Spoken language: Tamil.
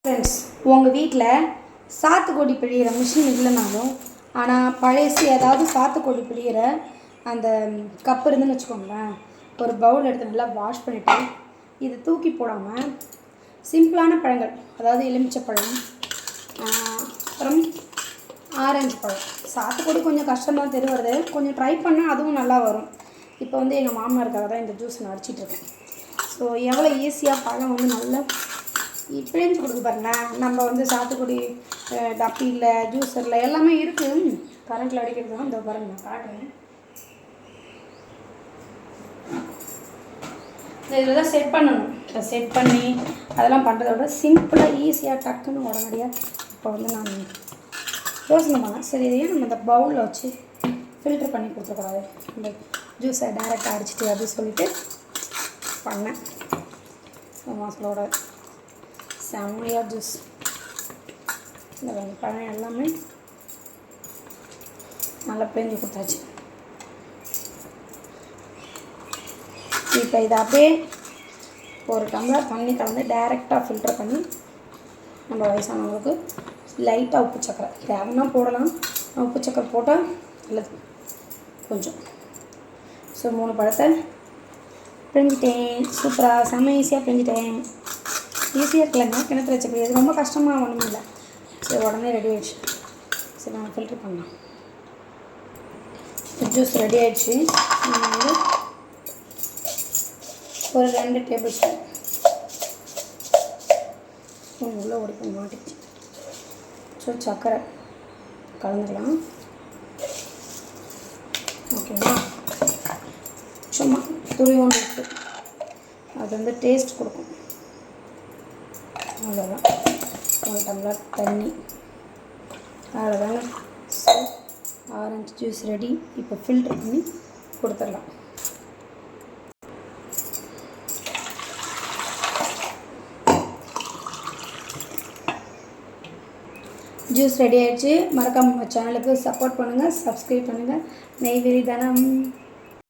ஃப்ரெண்ட்ஸ், உங்கள் வீட்டில் சாத்துக்குடி பிழிகிற மிஷின் இல்லைனாலும் ஆனால் பழசு ஏதாவது சாத்துக்குடி பிழிகிற அந்த கப்பு இருந்துன்னு வச்சுக்கோங்களேன். ஒரு பவுல் எடுத்து நல்லா வாஷ் பண்ணிவிட்டு இது தூக்கி போடாமல் சிம்பிளான பழங்கள், அதாவது எலுமிச்சைப்பழம், அப்புறம் ஆரஞ்சு பழம். சாத்துக்குடி கொஞ்சம் கஷ்டமாக தெரிவது, கொஞ்சம் ட்ரை பண்ணால் அதுவும் நல்லா வரும். இப்போ எங்கள் மாமனாருக்காக தான் இந்த ஜூஸ் நான் அடிச்சிட்ருக்கேன். ஸோ எவ்வளோ ஈஸியாக பழம் நல்லா பிழிஞ்சு கொடுக்க பாருங்களேன். நம்ம சாத்துக்குடி டப்பியில் ஜூஸரில் எல்லாமே இருக்குது. கரண்ட்டில் அடிக்கிறது தான் இந்த பாருங்க நான் காட்டுறேன். இதில் தான் செட் பண்ணணும். இப்போ செட் பண்ணி அதெல்லாம் பண்ணுறத விட சிம்பிளாக ஈஸியாக டக்குன்னு உடனடியாக இப்போ நான் யோசனை பண்ணேன், சரி இதையே நம்ம இந்த பவுலில் வச்சு ஃபில்டர் பண்ணி கொடுத்துக்கூடாது, இந்த ஜூஸை டைரெக்டாக அடிச்சிட்டு அப்படின்னு சொல்லிட்டு பண்ணேன். மாசலோட செம்மையாக ஜூஸ். இந்த பழம் எல்லாமே நல்லா பிழிஞ்சு கொடுத்தாச்சு. இப்போ இதை அப்படியே ஒரு டம்ளர் தண்ணி கலந்து டைரெக்டாக ஃபில்டர் பண்ணி நம்ம வயசானவங்களுக்கு லைட்டாக உப்பு சக்கரை தேவைன்னா போடலாம். உப்பு சக்கரை போட்டால் நல்லது கொஞ்சம். ஸோ 3 பழத்தை பிழிஞ்சிட்டேன். சூப்பராக செம்ம ஈஸியாக பிழிஞ்சிட்டேன். ஈஸியாக இருக்கலைங்க, கிணத்துல வச்ச இது ரொம்ப கஷ்டமாக ஒன்றும் இல்லை. சரி உடனே ரெடி ஆகிடுச்சு. சரி நான் ஃபில்ட்ரு பண்ணலாம். ஜூஸ் ரெடி ஆகிடுச்சு. ஒரு 2 டேபிள் ஸ்பூன் உள்ளே ஓடி மாட்டிச்சு. ஸோ சர்க்கரை கலந்துக்கலாம். ஓகேவா? சும்மா துளியோண்டு இருக்குது, அது டேஸ்ட் கொடுக்கும். அவ்வளோதான். 1 டம்ளர் தண்ணி, அவ்வளோதாங்க. So orange juice ready. இப்போ ஃபில்ட்ரு பண்ணி கொடுத்துடலாம். ஜூஸ் ரெடி ஆகிடுச்சு. மறக்காம சேனலுக்கு சப்போர்ட் பண்ணுங்கள், சப்ஸ்கிரைப் பண்ணுங்கள். நெய்வேலி தனம்.